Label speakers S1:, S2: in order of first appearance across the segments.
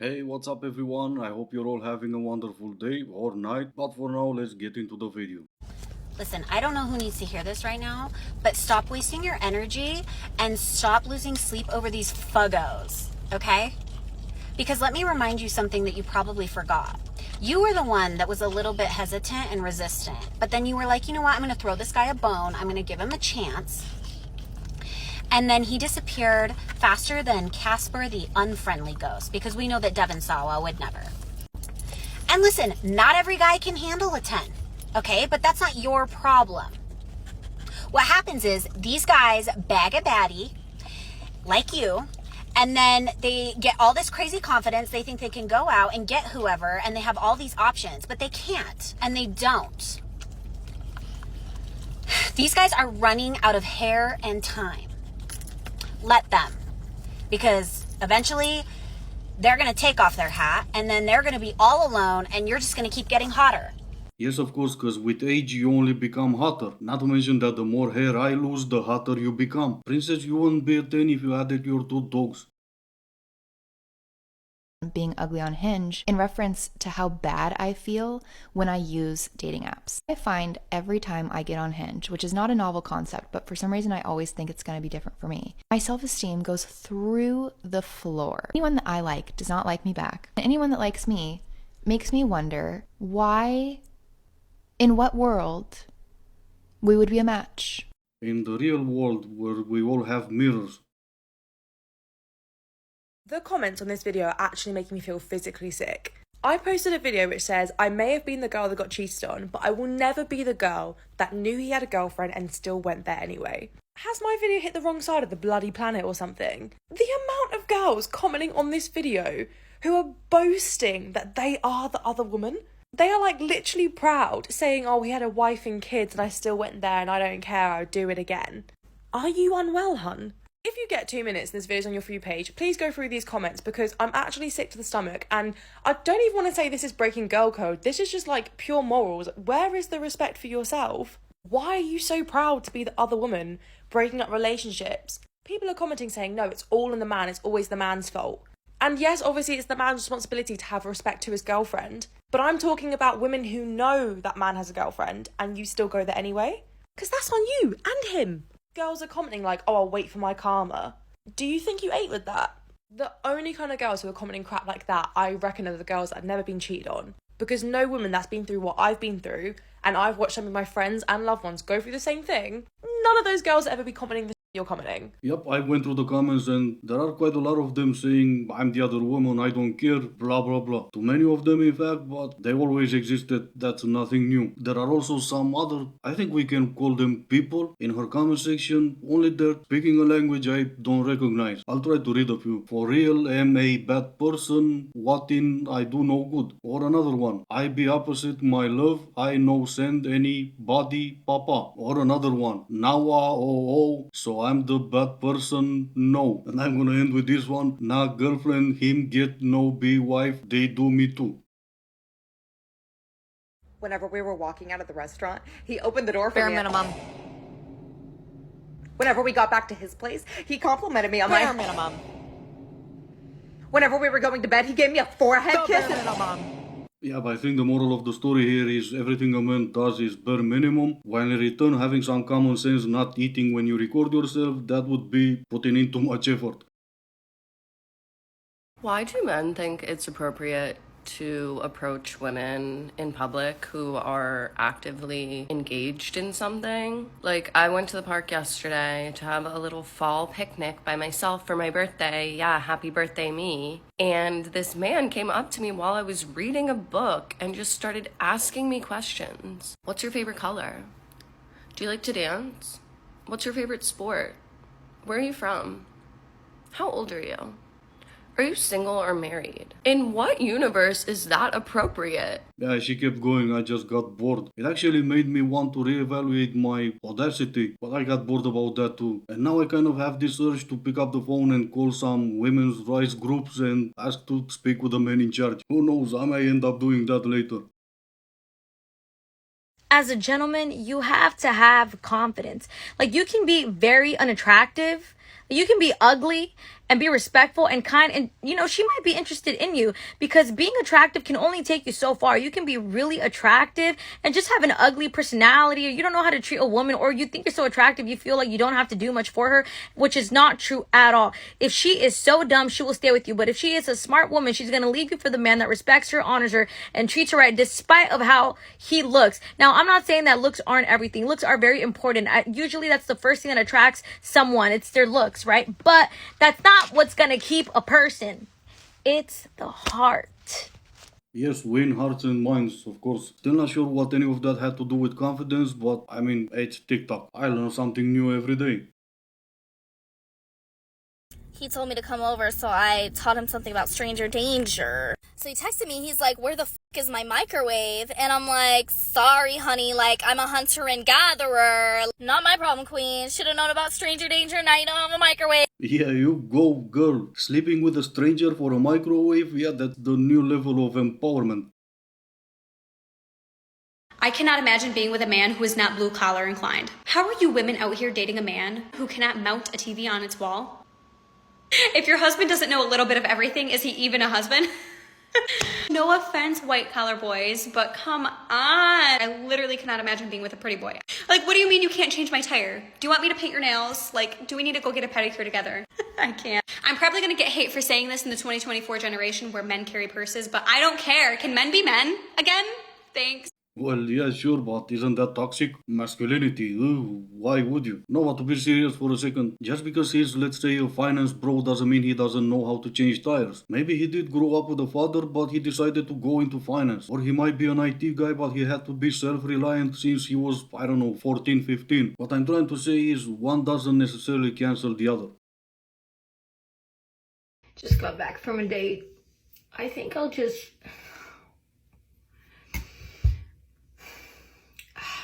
S1: Hey, what's up everyone? I hope you're all having a wonderful day or night, but for now, let's get into the video.
S2: Listen, I don't know who needs to hear this right now, but stop wasting your energy and stop losing sleep over these fuggos, okay? Because let me remind you something that you probably forgot. You were the one that was a little bit hesitant and resistant, but then you were like, you know what, I'm gonna throw this guy a bone, I'm gonna give him a chance. And then he disappeared faster than Casper the Unfriendly Ghost, because we know that Devon Sawa would never. And listen, not every guy can handle a 10, okay? But that's not your problem. What happens is these guys bag a baddie like you, and then they get all this crazy confidence. They think they can go out and get whoever, and they have all these options, but they can't, and they don't. These guys are running out of hair and time. Let them. Because eventually they're going to take off their hat, and then they're going to be all alone, and you're just going to keep getting hotter.
S1: Yes, of course, because with age you only become hotter. Not to mention that the more hair I lose, the hotter you become. Princess, you wouldn't be a 10 if you added your two dogs.
S3: Being ugly on Hinge in reference to how bad I feel when I use dating apps. I find every time I get on Hinge, which is not a novel concept, but for some reason I always think it's going to be different for me, my self-esteem goes through the floor. Anyone that I like does not like me back. And anyone that likes me makes me wonder why, in what world, we would be a match.
S1: In the real world where we all have mirrors.
S4: The comments on this video are actually making me feel physically sick. I posted a video which says, I may have been the girl that got cheated on, but I will never be the girl that knew he had a girlfriend and still went there anyway. Has my video hit the wrong side of the bloody planet or something? The amount of girls commenting on this video who are boasting that they are the other woman. They are like literally proud, saying, oh, we had a wife and kids and I still went there and I don't care, I'll do it again. Are you unwell, hun? If you get 2 minutes and this video's on your For You page, please go through these comments because I'm actually sick to the stomach, and I don't even want to say this is breaking girl code. This is just like pure morals. Where is the respect for yourself? Why are you so proud to be the other woman breaking up relationships? People are commenting saying, no, it's all on the man, it's always the man's fault. And yes, obviously it's the man's responsibility to have respect to his girlfriend, but I'm talking about women who know that man has a girlfriend and you still go there anyway? Because that's on you and him. Girls are commenting like, oh, I'll wait for my karma. Do you think you ate with that? The only kind of girls who are commenting crap like that, I reckon, are the girls that have never been cheated on. Because no woman that's been through what I've been through, and I've watched some of my friends and loved ones go through the same thing, none of those girls ever be commenting the you're commenting.
S1: Yep, I went through the comments and there are quite a lot of them saying, I'm the other woman, I don't care, blah blah blah. Too many of them in fact, but they always existed, that's nothing new. There are also some other, I think we can call them people, in her comment section, only they're speaking a language I don't recognize. I'll try to read a few. For real, am a bad person, what in I do no good. Or another one, I be opposite my love, I no send anybody papa. Or another one, nawa oh, so I'm the bad person, no. And I'm gonna end with this one. Nah, girlfriend, him get no be wife, they do me too.
S5: Whenever we were walking out of the restaurant, he opened the door for
S6: Bare
S5: me.
S6: minimum.
S5: Whenever we got back to his place, he complimented me on my
S6: Bare minimum.
S5: Whenever we were going to bed, he gave me a forehead kiss.
S6: Bare minimum.
S1: Yeah, but I think the moral of the story here is everything a man does is bare minimum, while in return having some common sense, not eating when you record yourself, that would be putting in too much effort.
S7: Why do men think it's appropriate to approach women in public who are actively engaged in something? Like, I went to the park yesterday to have a little fall picnic by myself for my birthday. Yeah, happy birthday, me. And this man came up to me while I was reading a book and just started asking me questions. What's your favorite color? Do you like to dance? What's your favorite sport? Where are you from? How old are you? Are you single or married? In what universe is that appropriate?
S1: Yeah, she kept going, I just got bored. It actually made me want to reevaluate my audacity, but I got bored about that too. And now I kind of have this urge to pick up the phone and call some women's rights groups and ask to speak with the man in charge. Who knows, I may end up doing that later.
S8: As a gentleman, you have to have confidence. Like, you can be very unattractive, you can be ugly, and be respectful and kind. And, you know, she might be interested in you, because being attractive can only take you so far. You can be really attractive and just have an ugly personality, or you don't know how to treat a woman, or you think you're so attractive you feel like you don't have to do much for her, which is not true at all. If she is so dumb, she will stay with you. But if she is a smart woman, she's going to leave you for the man that respects her, honors her, and treats her right, despite of how he looks. Now, I'm not saying that looks aren't everything. Looks are very important. Usually that's the first thing that attracts someone. It's their looks, right? But that's not what's going to keep a person. It's the heart.
S1: Yes, win hearts and minds, of course. Still not sure what any of that had to do with confidence, but I mean, it's TikTok. I learn something new every day.
S6: He told me to come over, so I taught him something about stranger danger. So he texted me, he's like, where the fuck is my microwave? And I'm like, sorry, honey, like, I'm a hunter and gatherer. Not my problem, queen. Should have known about stranger danger, now you don't have a microwave.
S1: Yeah, you go, girl. Sleeping with a stranger for a microwave, yeah, that's the new level of empowerment.
S9: I cannot imagine being with a man who is not blue collar inclined. How are you women out here dating a man who cannot mount a TV on its wall? If your husband doesn't know a little bit of everything, is he even a husband? No offense, white collar boys, but come on. I literally cannot imagine being with a pretty boy. Like, what do you mean you can't change my tire? Do you want me to paint your nails? Like, do we need to go get a pedicure together? I can't. I'm probably gonna get hate for saying this in the 2024 generation where men carry purses, but I don't care. Can men be men again? Thanks.
S1: Well, yeah, sure, but isn't that toxic? Masculinity, why would you? No, but to be serious for a second, just because he's, let's say, a finance bro doesn't mean he doesn't know how to change tires. Maybe he did grow up with a father, but he decided to go into finance. Or he might be an IT guy, but he had to be self-reliant since he was, I don't know, 14, 15. What I'm trying to say is one doesn't necessarily cancel the other.
S10: Just got back from a date. I think I'll just...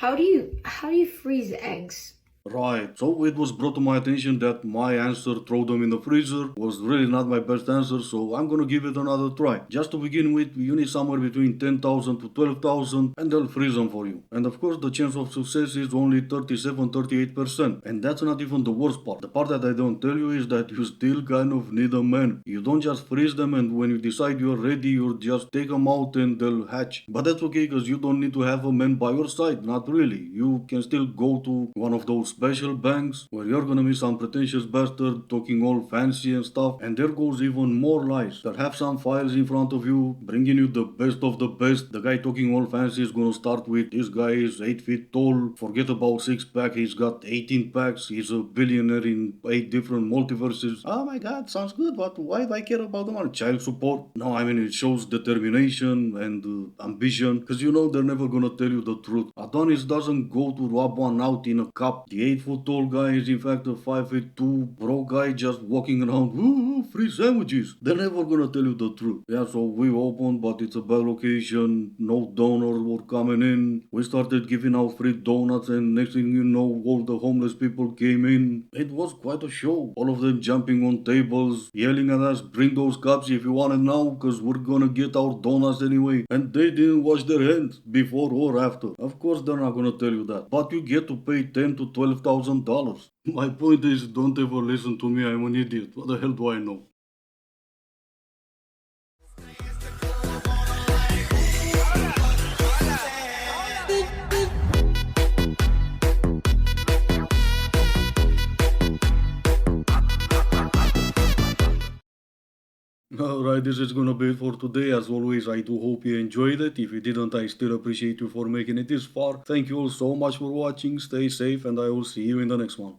S10: How do you freeze eggs?
S1: Right, so it was brought to my attention that my answer, throw them in the freezer, was really not my best answer, so I'm gonna give it another try. Just to begin with, you need somewhere between 10,000 to 12,000 and they'll freeze them for you. And of course the chance of success is only 37-38%. And that's not even the worst part. The part that I don't tell you is that you still kind of need a man. You don't just freeze them and when you decide you're ready, you just take them out and they'll hatch. But that's okay because you don't need to have a man by your side, not really. You can still go to one of those special banks where you're gonna meet some pretentious bastard talking all fancy and stuff, and there goes even more lies. They'll have some files in front of you bringing you the best of the best. The guy talking all fancy is gonna start with, this guy is 8 feet tall, forget about 6-pack, he's got 18 packs, he's a billionaire in 8 different multiverses. Oh my god, sounds good, but why do I care about the money? Child support? No, I mean it shows determination and ambition, because you know they're never gonna tell you the truth. Adonis doesn't go to rob one out in a cup. The 8-foot tall guy is in fact a 5'2" bro guy just walking around, free sandwiches. They're never gonna tell you the truth. Yeah, so we opened, but it's a bad location, no donors were coming in. We started giving out free donuts and next thing you know, all the homeless people came in. It was quite a show. All of them jumping on tables, yelling at us, bring those cups if you want it now, cause we're gonna get our donuts anyway. And they didn't wash their hands before or after. Of course they're not gonna tell you that. But you get to pay $10,000 to $12,000. My point is, don't ever listen to me, I'm an idiot. What the hell do I know? Alright, this is gonna be it for today. As always, I do hope you enjoyed it. If you didn't, I still appreciate you for making it this far. Thank you all so much for watching. Stay safe and I will see you in the next one.